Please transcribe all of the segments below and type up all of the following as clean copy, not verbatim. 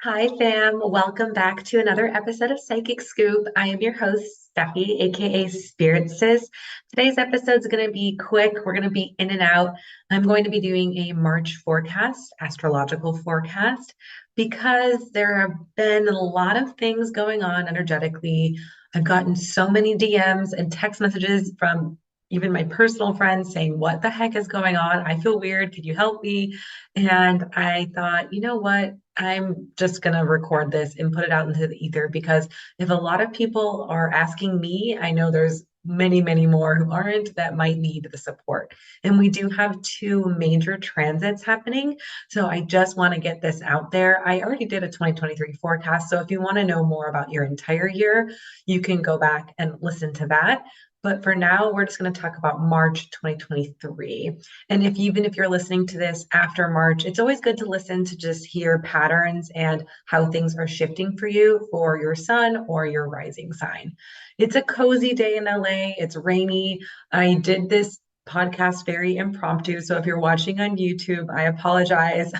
Hi, fam. Welcome back to another episode of Psychic Scoop. I am your host, Steffi, aka Spirit Sis. Today's episode is going to be quick. We're going to be in and out. I'm going to be doing a March forecast, astrological forecast, because there have been a lot of things going on energetically. I've gotten so many DMs and text messages from even my personal friends saying, "What the heck is going on? I feel weird. Could you help me?" And I thought, you know what? I'm just going to record this and put it out into the ether because if a lot of people are asking me, I know there's many, many more who aren't that might need the support. And we do have two major transits happening. So I just want to get this out there. I already did a 2023 forecast. So if you want to know more about your entire year, you can go back and listen to that. But for now, we're just going to talk about March 2023. And even if you're listening to this after March, it's always good to listen to just hear patterns and how things are shifting for you for your sun or your rising sign. It's a cozy day in LA. It's rainy. I did this podcast very impromptu. So if you're watching on YouTube, I apologize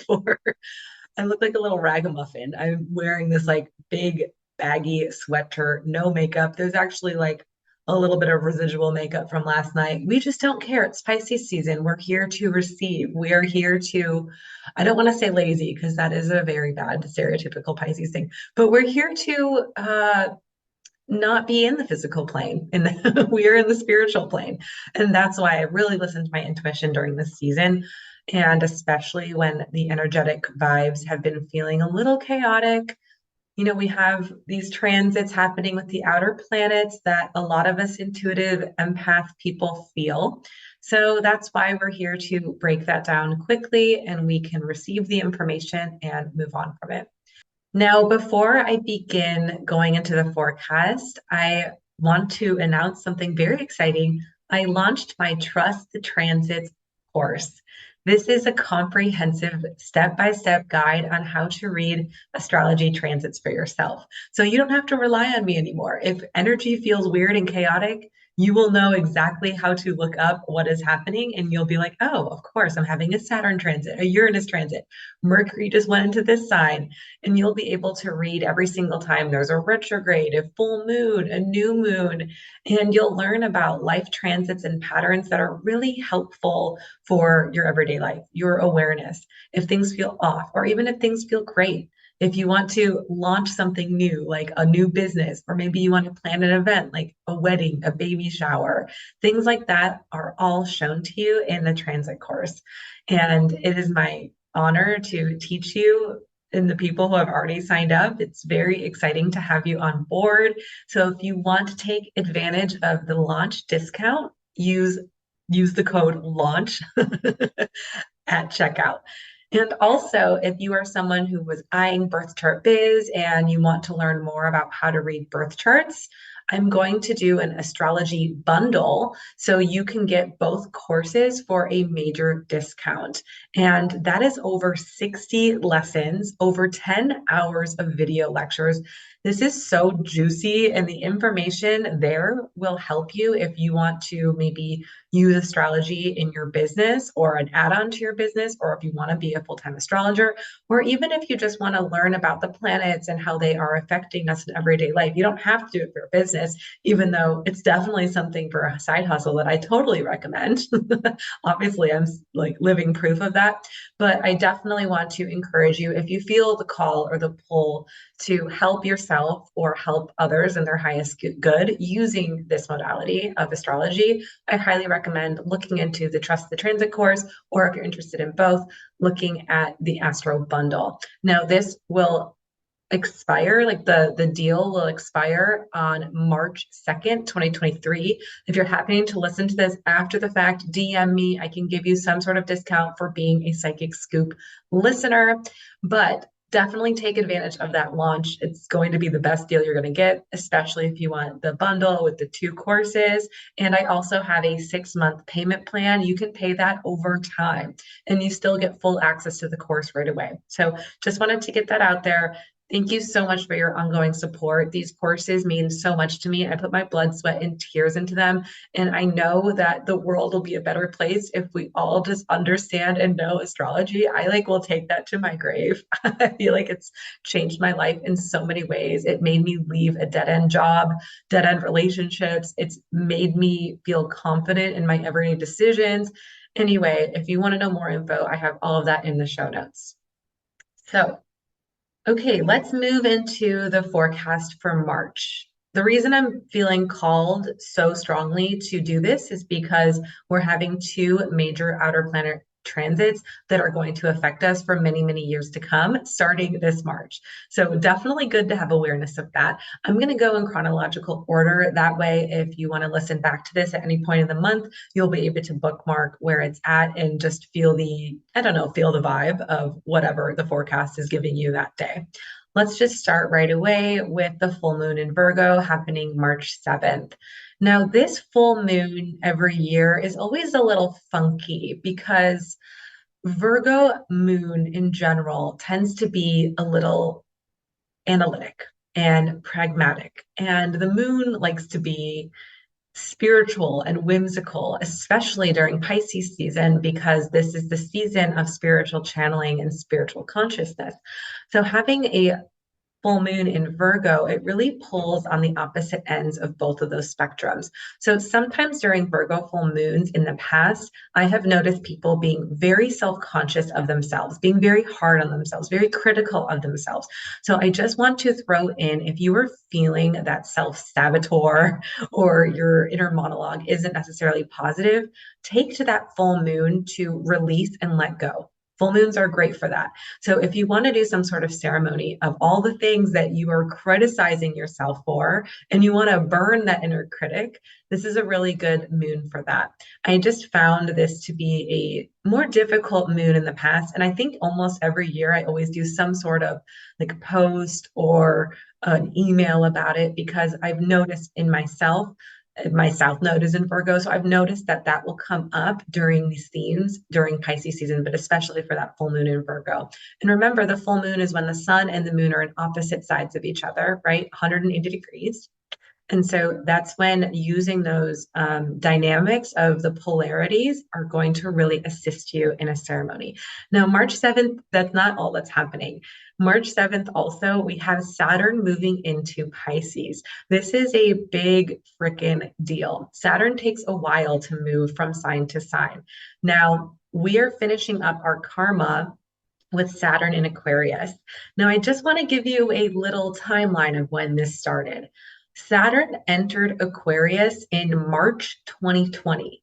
for I look like a little ragamuffin. I'm wearing this like big baggy sweater, no makeup. There's actually like a little bit of residual makeup from last night. We just don't care. It's Pisces season. We're here to receive. We are here to, I don't want to say lazy because that is a very bad stereotypical Pisces thing, but we're here to not be in the physical plane and we are in the spiritual plane. And that's why I really listened to my intuition during this season. And especially when the energetic vibes have been feeling a little chaotic. You know, we have these transits happening with the outer planets that a lot of us intuitive empath people feel. So that's why we're here to break that down quickly and we can receive the information and move on from it. Now, before I begin going into the forecast, I want to announce something very exciting. I launched my Trust the Transits course. This is a comprehensive step-by-step guide on how to read astrology transits for yourself. So you don't have to rely on me anymore. If energy feels weird and chaotic, you will know exactly how to look up what is happening and you'll be like, oh, of course, I'm having a Saturn transit, a Uranus transit. Mercury just went into this sign, and you'll be able to read every single time there's a retrograde, a full moon, a new moon, and you'll learn about life transits and patterns that are really helpful for your everyday life, your awareness. If things feel off, or even if things feel great, if you want to launch something new, like a new business, or maybe you want to plan an event like a wedding, a baby shower, things like that are all shown to you in the transit course. And it is my honor to teach you and the people who have already signed up. It's very exciting to have you on board. So if you want to take advantage of the launch discount, use the code LAUNCH at checkout. And also, if you are someone who was eyeing Birth Chart Biz and you want to learn more about how to read birth charts, I'm going to do an astrology bundle so you can get both courses for a major discount. And that is over 60 lessons, over 10 hours of video lectures. This is so juicy, and the information there will help you if you want to maybe use astrology in your business or an add-on to your business, or if you want to be a full-time astrologer, or even if you just want to learn about the planets and how they are affecting us in everyday life. You don't have to do it for your business, even though it's definitely something for a side hustle that I totally recommend. Obviously, I'm like living proof of that, but I definitely want to encourage you, if you feel the call or the pull to help yourself or help others in their highest good using this modality of astrology, I highly recommend looking into the Trust the Transit course, or if you're interested in both, looking at the Astro Bundle. Now, this will expire, like the deal will expire on March 2nd, 2023. If you're happening to listen to this after the fact, DM me. I can give you some sort of discount for being a Psychic Scoop listener, but definitely take advantage of that launch. It's going to be the best deal you're going to get, especially if you want the bundle with the two courses. And I also have a 6-month payment plan. You can pay that over time and you still get full access to the course right away. So just wanted to get that out there. Thank you so much for your ongoing support. These courses mean so much to me. I put my blood, sweat, and tears into them. And I know that the world will be a better place if we all just understand and know astrology. I will take that to my grave. I feel like it's changed my life in so many ways. It made me leave a dead-end job, dead-end relationships. It's made me feel confident in my everyday decisions. Anyway, if you want to know more info, I have all of that in the show notes. So, okay, let's move into the forecast for March. The reason I'm feeling called so strongly to do this is because we're having two major outer planet transits that are going to affect us for many, many years to come, starting this March. So definitely good to have awareness of that. I'm going to go in chronological order. That way, if you want to listen back to this at any point in the month, you'll be able to bookmark where it's at and just feel feel the vibe of whatever the forecast is giving you that day. Let's just start right away with the full moon in Virgo happening March 7th. Now, this full moon every year is always a little funky because Virgo moon in general tends to be a little analytic and pragmatic. And the moon likes to be spiritual and whimsical, especially during Pisces season, because this is the season of spiritual channeling and spiritual consciousness. So having a full moon in Virgo, it really pulls on the opposite ends of both of those spectrums. So sometimes during Virgo full moons in the past, I have noticed people being very self-conscious of themselves, being very hard on themselves, very critical of themselves. So I just want to throw in, if you are feeling that self-saboteur or your inner monologue isn't necessarily positive, take to that full moon to release and let go. Full moons are great for that. So if you want to do some sort of ceremony of all the things that you are criticizing yourself for, and you want to burn that inner critic, this is a really good moon for that. I just found this to be a more difficult moon in the past. And I think almost every year I always do some sort of post or an email about it because I've noticed in myself, my South Node is in Virgo. So I've noticed that that will come up during these themes during Pisces season, but especially for that full moon in Virgo. And remember, the full moon is when the sun and the moon are on opposite sides of each other, right? 180 degrees. And so that's when using those dynamics of the polarities are going to really assist you in a ceremony. Now, March 7th, that's not all that's happening. March 7th, also, we have Saturn moving into Pisces. This is a big freaking deal. Saturn takes a while to move from sign to sign. Now, we are finishing up our karma with Saturn in Aquarius. Now, I just want to give you a little timeline of when this started. Saturn entered Aquarius in March 2020.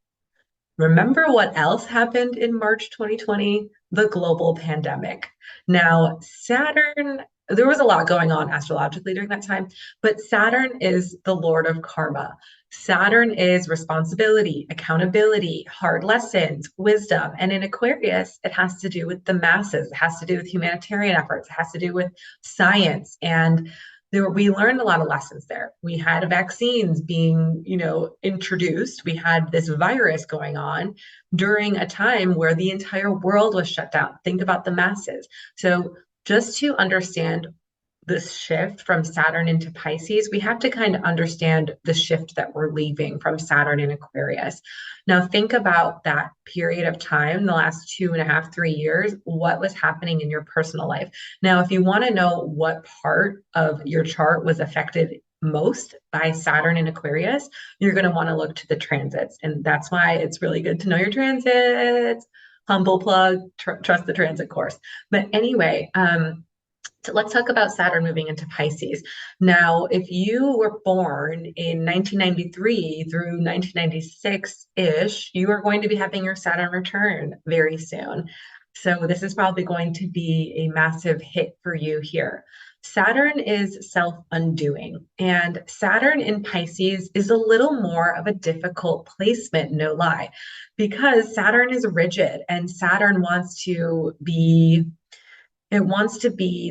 Remember what else happened in March 2020? The global pandemic. Now, Saturn, there was a lot going on astrologically during that time, but Saturn is the Lord of karma. Saturn is responsibility, accountability, hard lessons, wisdom. And in Aquarius, it has to do with the masses, it has to do with humanitarian efforts, it has to do with science. And we learned a lot of lessons there. We had vaccines being, introduced. We had this virus going on during a time where the entire world was shut down. Think about the masses. So just to understand this shift from Saturn into Pisces, we have to kind of understand the shift that we're leaving from Saturn in Aquarius. Now, think about that period of time, the last 2.5, 3 years, what was happening in your personal life. Now, if you want to know what part of your chart was affected most by Saturn in Aquarius, you're going to want to look to the transits. And that's why it's really good to know your transits. Humble plug, trust the transit course. But anyway, so let's talk about Saturn moving into Pisces. Now, if you were born in 1993 through 1996-ish, you are going to be having your Saturn return very soon. So this is probably going to be a massive hit for you here. Saturn is self-undoing, and Saturn in Pisces is a little more of a difficult placement, no lie, because Saturn is rigid and Saturn wants to be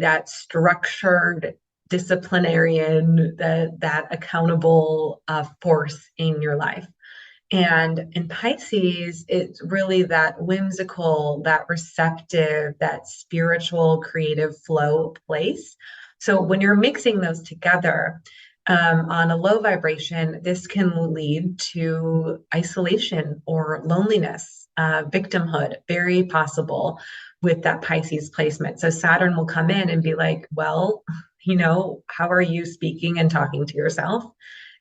that structured disciplinarian, that accountable force in your life. And in Pisces, it's really that whimsical, that receptive, that spiritual, creative flow place. So when you're mixing those together, on a low vibration, this can lead to isolation or loneliness, victimhood, very possible with that Pisces placement. So Saturn will come in and be like, well, how are you speaking and talking to yourself?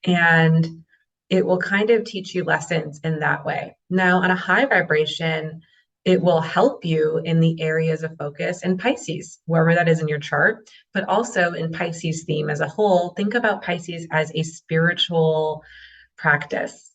And it will kind of teach you lessons in that way. Now, on a high vibration, it will help you in the areas of focus in Pisces, wherever that is in your chart, but also in Pisces theme as a whole. Think about Pisces as a spiritual practice.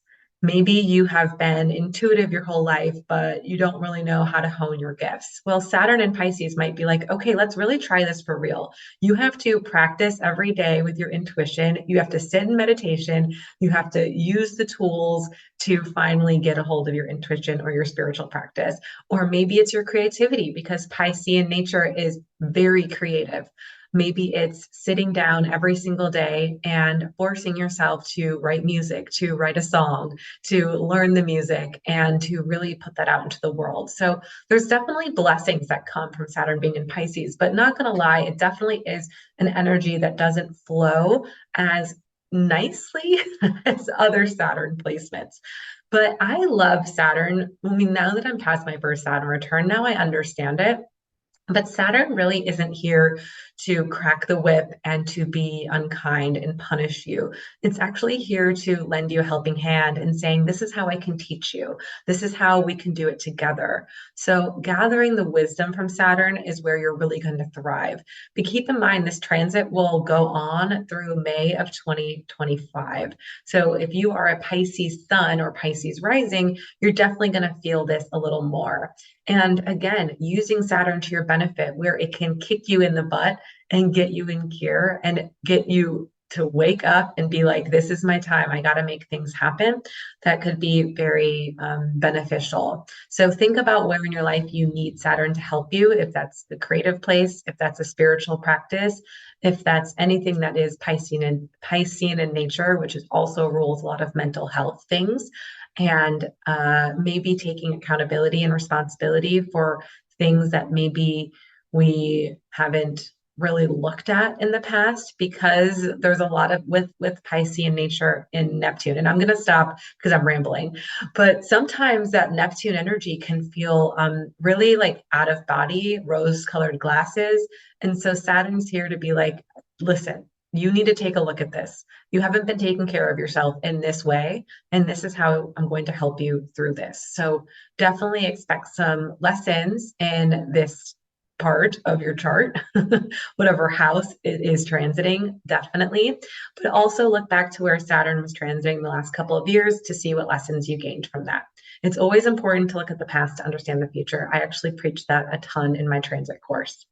Maybe you have been intuitive your whole life, but you don't really know how to hone your gifts. Well, Saturn and Pisces might be like, okay, let's really try this for real. You have to practice every day with your intuition. You have to sit in meditation. You have to use the tools to finally get a hold of your intuition or your spiritual practice. Or maybe it's your creativity because Piscean nature is very creative. Maybe it's sitting down every single day and forcing yourself to write music, to write a song, to learn the music, and to really put that out into the world. So there's definitely blessings that come from Saturn being in Pisces, but not going to lie, it definitely is an energy that doesn't flow as nicely as other Saturn placements. But I love Saturn. I mean, now that I'm past my first Saturn return, now I understand it. But Saturn really isn't here to crack the whip and to be unkind and punish you. It's actually here to lend you a helping hand and saying, this is how I can teach you. This is how we can do it together. So gathering the wisdom from Saturn is where you're really going to thrive. But keep in mind, this transit will go on through May of 2025. So if you are a Pisces sun or Pisces rising, you're definitely going to feel this a little more. And again, using Saturn to your benefit, where it can kick you in the butt and get you in gear and get you to wake up and be like, this is my time. I got to make things happen. That could be very beneficial. So think about where in your life you need Saturn to help you, if that's the creative place, if that's a spiritual practice, if that's anything that is Piscean in nature, which is also rules a lot of mental health things, and maybe taking accountability and responsibility for things that maybe we haven't really looked at in the past, because there's a lot of with Piscean nature in Neptune. And I'm going to stop because I'm rambling, but sometimes that Neptune energy can feel really like out of body, rose colored glasses. And so Saturn's here to be like, listen, you need to take a look at this. You haven't been taking care of yourself in this way, and this is how I'm going to help you through this. So definitely expect some lessons in this part of your chart, whatever house it is transiting, definitely. But also look back to where Saturn was transiting the last couple of years to see what lessons you gained from that. It's always important to look at the past to understand the future. I actually preach that a ton in my transit course.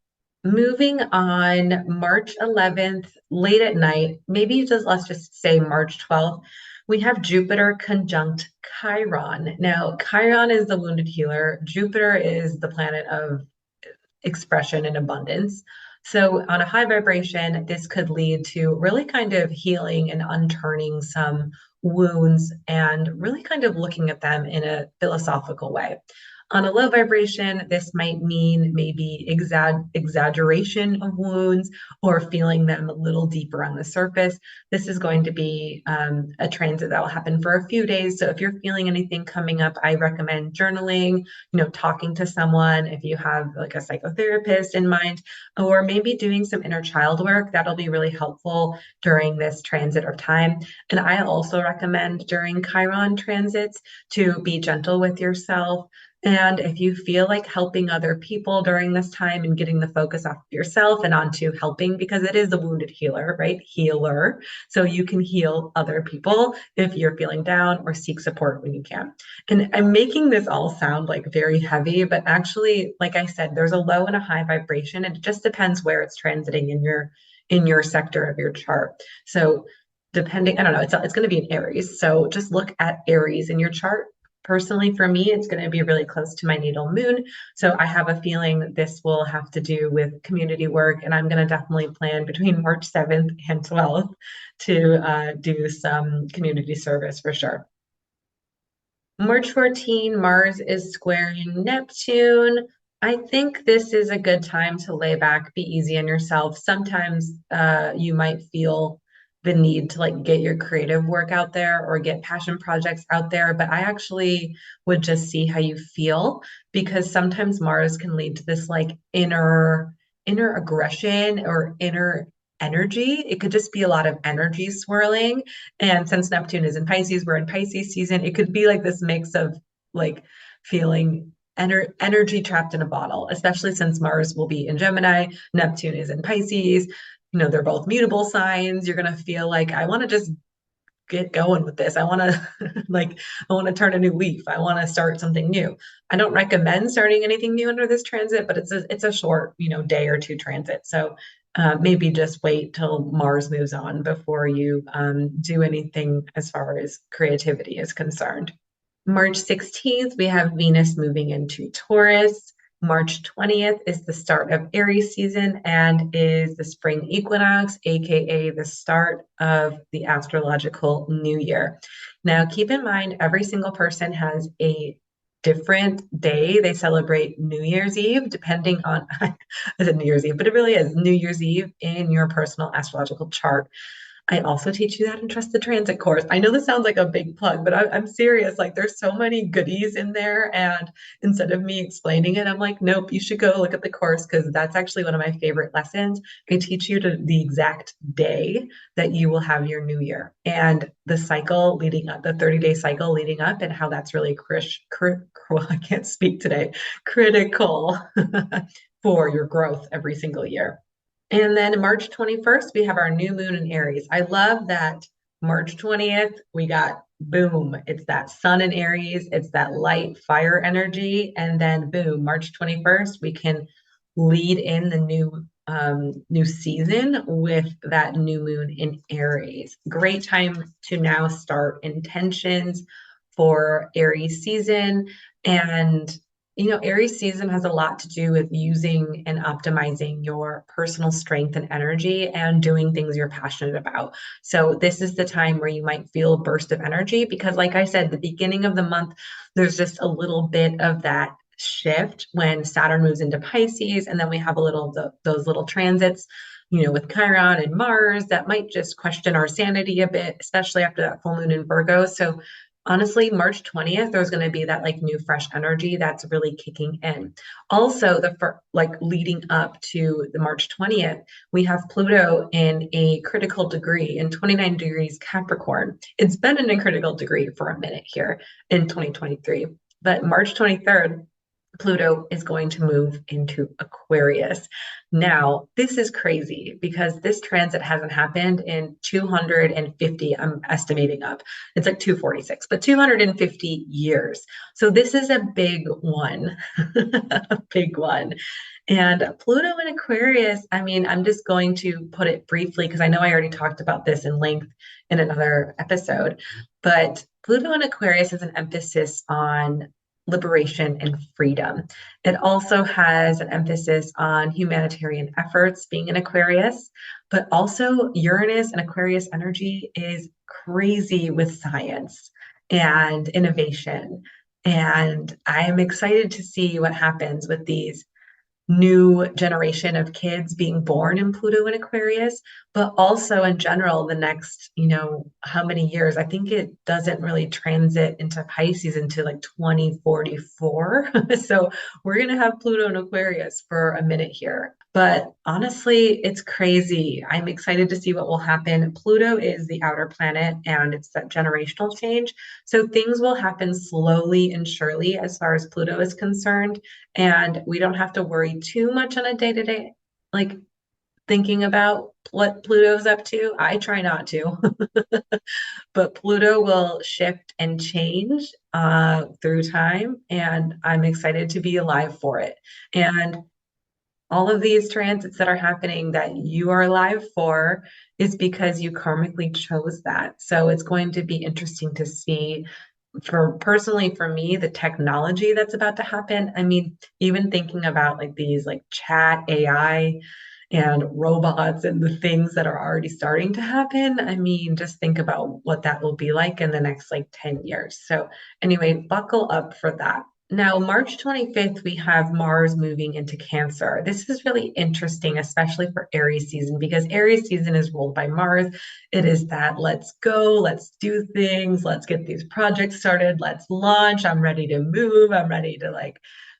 Moving on, March 11th, late at night, maybe just let's just say March 12th, we have Jupiter conjunct Chiron. Now, Chiron is the wounded healer. Jupiter is the planet of expression and abundance. So on a high vibration, this could lead to really kind of healing and unturning some wounds and really kind of looking at them in a philosophical way. On a low vibration, this might mean maybe exaggeration of wounds or feeling them a little deeper on the surface. This is going to be a transit that will happen for a few days. So if you're feeling anything coming up, I recommend journaling, talking to someone if you have like a psychotherapist in mind, or maybe doing some inner child work. That'll be really helpful during this transit of time. And I also recommend during Chiron transits to be gentle with yourself. And if you feel like helping other people during this time and getting the focus off of yourself and onto helping, because it is the wounded healer, right? Healer. So you can heal other people if you're feeling down, or seek support when you can. And I'm making this all sound like very heavy, but actually, like I said, there's a low and a high vibration. And it just depends where it's transiting in your sector of your chart. So depending, I don't know, it's going to be in Aries. So just look at Aries in your chart. Personally, for me, it's going to be really close to my natal moon. So I have a feeling this will have to do with community work. And I'm going to definitely plan between March 7th and 12th to do some community service for sure. March 14, Mars is squaring Neptune. I think this is a good time to lay back, be easy on yourself. Sometimes you might feel the need to like get your creative work out there or get passion projects out there, but I actually would just see how you feel because sometimes Mars can lead to this like inner aggression or inner energy. It could just be a lot of energy swirling. And since Neptune is in Pisces, we're in Pisces season, it could be like this mix of like feeling energy trapped in a bottle, especially since Mars will be in Gemini, Neptune is in Pisces. They're both mutable signs. You're going to feel like, I want to just get going with this. I want to I want to turn a new leaf. I want to start something new. I don't recommend starting anything new under this transit, but it's a short, day or two transit. So maybe just wait till Mars moves on before you do anything as far as creativity is concerned. March 16th, we have Venus moving into Taurus. March 20th is the start of Aries season and is the spring equinox, aka the start of the astrological new year. Now, keep in mind, every single person has a different day they celebrate New Year's Eve, depending on, I said New Year's Eve, but it really is New Year's Eve in your personal astrological chart. I also teach you that in Trust the Transit course. I know this sounds like a big plug, but I'm serious. Like, there's so many goodies in there. And instead of me explaining it, I'm like, nope, you should go look at the course because that's actually one of my favorite lessons. I teach you to the exact day that you will have your new year and the cycle leading up, the 30-day cycle leading up, and how that's really I can't speak today, critical for your growth every single year. And then March 21st, we have our new moon in Aries. I love that March 20th, we got boom, it's that sun in Aries, it's that light fire energy. And then boom, March 21st, we can lead in the new season with that new moon in Aries. Great time to now start intentions for Aries season. And Aries season has a lot to do with using and optimizing your personal strength and energy and doing things you're passionate about. So this is the time where you might feel a burst of energy because, like I said, the beginning of the month, there's just a little bit of that shift when Saturn moves into Pisces, and then we have those little transits, with Chiron and Mars that might just question our sanity a bit, especially after that full moon in Virgo. So honestly, March 20th, there's going to be that like new fresh energy that's really kicking in. Also, like leading up to the March 20th, we have Pluto in a critical degree in 29 degrees Capricorn. It's been in a critical degree for a minute here in 2023, but March 23rd, Pluto is going to move into Aquarius. Now, this is crazy because this transit hasn't happened in 250, I'm estimating up. It's like 246, but 250 years. So this is a big one, a big one. And Pluto in Aquarius, I mean, I'm just going to put it briefly because I know I already talked about this in length in another episode, but Pluto in Aquarius is an emphasis on liberation and freedom. It also has an emphasis on humanitarian efforts being in Aquarius, but also Uranus and Aquarius energy is crazy with science and innovation. And I am excited to see what happens with these new generation of kids being born in Pluto and Aquarius, but also in general, the next, how many years? I think it doesn't really transit into Pisces into like 2044. So we're going to have Pluto and Aquarius for a minute here. But honestly, it's crazy. I'm excited to see what will happen. Pluto is the outer planet and it's that generational change. So things will happen slowly and surely as far as Pluto is concerned. And we don't have to worry too much on a day-to-day, like thinking about what Pluto's up to. I try not to, but Pluto will shift and change through time. And I'm excited to be alive for it. And all of these transits that are happening that you are alive for is because you karmically chose that. So it's going to be interesting to see for me, the technology that's about to happen. I mean, even thinking about like these like chat AI and robots and the things that are already starting to happen. I mean, just think about what that will be like in the next like 10 years. So anyway, buckle up for that. Now, March 25th, we have Mars moving into Cancer. This is really interesting, especially for Aries season, because Aries season is ruled by Mars. It is that let's go, let's do things, let's get these projects started, let's launch. I'm ready to move. I'm ready to like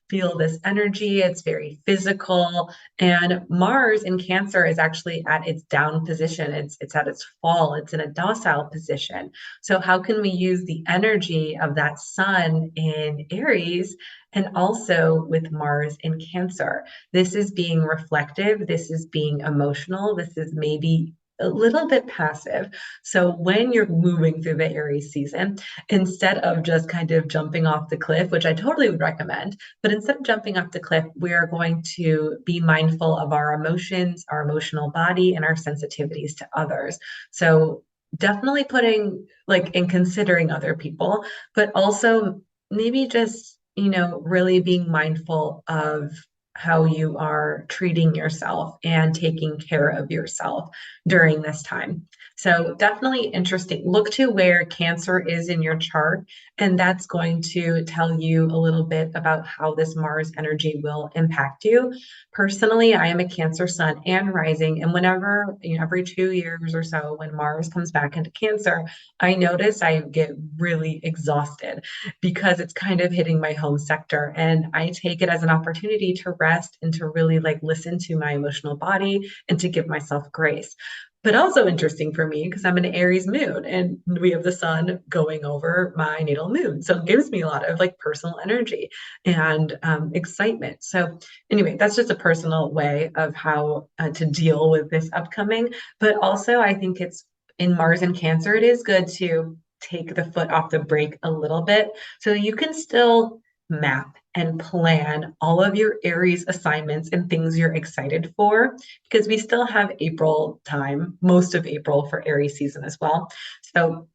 feel this energy. It's very physical. And Mars in Cancer is actually at its down position. It's at its fall. It's in a docile position. So how can we use the energy of that sun in Aries and also with Mars in Cancer? This is being reflective. This is being emotional. This is maybe a little bit passive. So when you're moving through the Aries season, instead of just kind of jumping off the cliff, which I totally would recommend, but instead of jumping off the cliff, we are going to be mindful of our emotions, our emotional body, and our sensitivities to others. So definitely putting like in considering other people, but also maybe just, really being mindful of how you are treating yourself and taking care of yourself during this time. So definitely interesting. Look to where Cancer is in your chart, and that's going to tell you a little bit about how this Mars energy will impact you. Personally, I am a Cancer sun and rising, and whenever, every 2 years or so, when Mars comes back into Cancer, I notice I get really exhausted because it's kind of hitting my home sector. And I take it as an opportunity to rest and to really like listen to my emotional body and to give myself grace. But also interesting for me because I'm an Aries moon and we have the sun going over my natal moon. So it gives me a lot of like personal energy and excitement. So, anyway, that's just a personal way of how to deal with this upcoming. But also, I think it's in Mars and Cancer, it is good to take the foot off the brake a little bit so you can still map and plan all of your Aries assignments and things you're excited for, because we still have April time, most of April for Aries season as well. So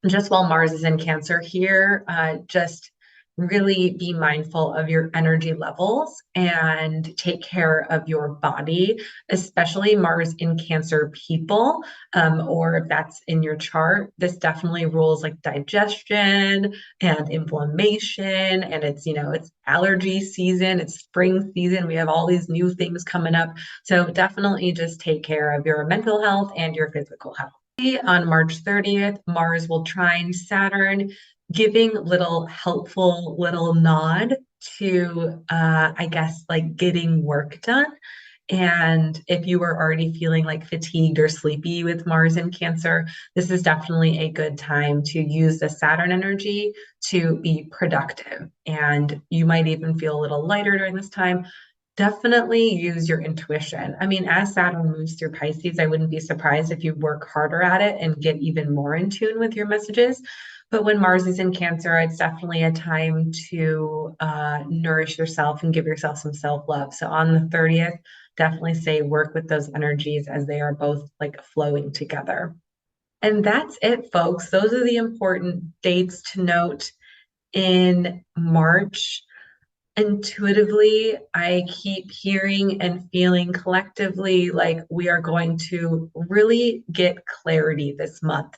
just while Mars is in Cancer here, just really be mindful of your energy levels and take care of your body, especially Mars in Cancer people, or if that's in your chart. This definitely rules like digestion and inflammation, and it's allergy season, it's spring season. We have all these new things coming up. So definitely just take care of your mental health and your physical health. On March 30th, Mars will trine Saturn, giving little helpful little nod to, I guess, like getting work done. And if you were already feeling like fatigued or sleepy with Mars in Cancer, this is definitely a good time to use the Saturn energy to be productive. And you might even feel a little lighter during this time. Definitely use your intuition. I mean, as Saturn moves through Pisces, I wouldn't be surprised if you work harder at it and get even more in tune with your messages. But when Mars is in Cancer, it's definitely a time to nourish yourself and give yourself some self-love. So on the 30th, definitely say work with those energies as they are both like flowing together. And that's it, folks. Those are the important dates to note in March. Intuitively, I keep hearing and feeling collectively like we are going to really get clarity this month.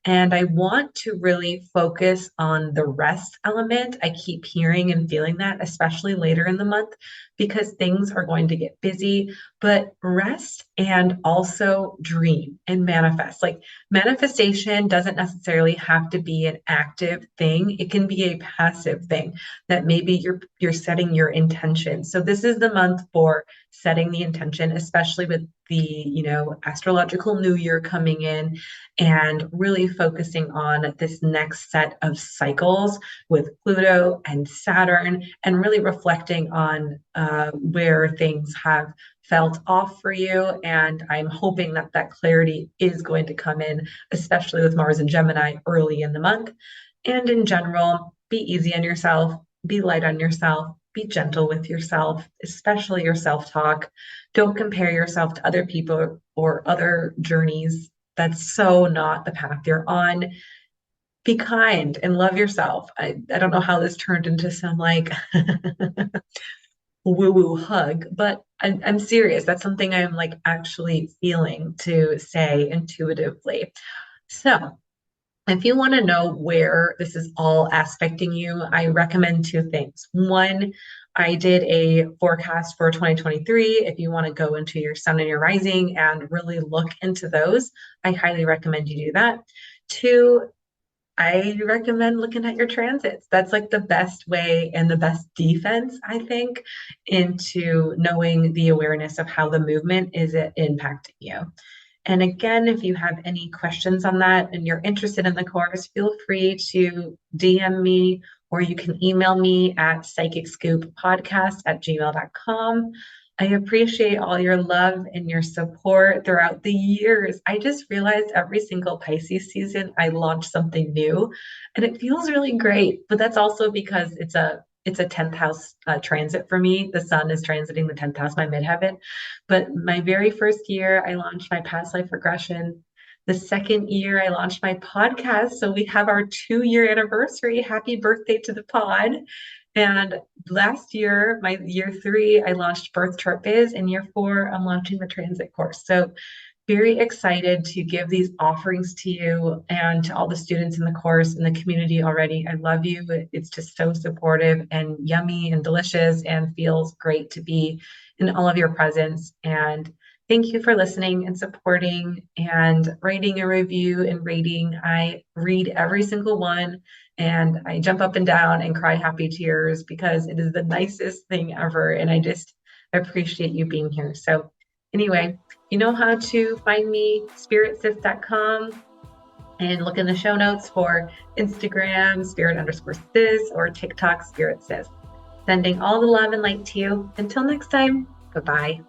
And I want to really focus on the rest element. I keep hearing and feeling that, especially later in the month, because things are going to get busy. But rest and also dream and manifest. Like manifestation doesn't necessarily have to be an active thing, it can be a passive thing that maybe you're setting your intention. So this is the month for setting the intention, especially with the, astrological new year coming in and really focusing on this next set of cycles with Pluto and Saturn and really reflecting on where things have felt off for you. And I'm hoping that that clarity is going to come in, especially with Mars and Gemini early in the month. And in general, be easy on yourself, be light on yourself, be gentle with yourself, especially your self talk. Don't compare yourself to other people or other journeys. That's so not the path you're on. Be kind and love yourself. I don't know how this turned into some like woo woo hug, but I'm serious. That's something I'm like actually feeling to say intuitively. So, If you want to know where this is all aspecting you, I recommend two things. One, I did a forecast for 2023. If you want to go into your sun and your rising and really look into those, I highly recommend you do that. Two, I recommend looking at your transits. That's like the best way and the best defense, I think, into knowing the awareness of how the movement is impacting you. And again, if you have any questions on that and you're interested in the course, feel free to DM me or you can email me at psychicscooppodcast@gmail.com. I appreciate all your love and your support throughout the years. I just realized every single Pisces season I launch something new and it feels really great. But that's also because it's a 10th house transit for me. The sun is transiting the 10th house, my midheaven. But my very first year, I launched my past life regression. The second year, I launched my podcast. So we have our 2-year anniversary. Happy birthday to the pod. And last year, my year 3, I launched Birth Chart Biz. And year 4, I'm launching the transit course. So very excited to give these offerings to you and to all the students in the course and the community already. I love you. It's just so supportive and yummy and delicious and feels great to be in all of your presence. And thank you for listening and supporting and writing a review and rating. I read every single one and I jump up and down and cry happy tears because it is the nicest thing ever. And I just appreciate you being here. So anyway, you know how to find me, spiritsis.com, and look in the show notes for Instagram, spirit_sis, or TikTok, spiritsis. Sending all the love and light to you. Until next time, bye-bye.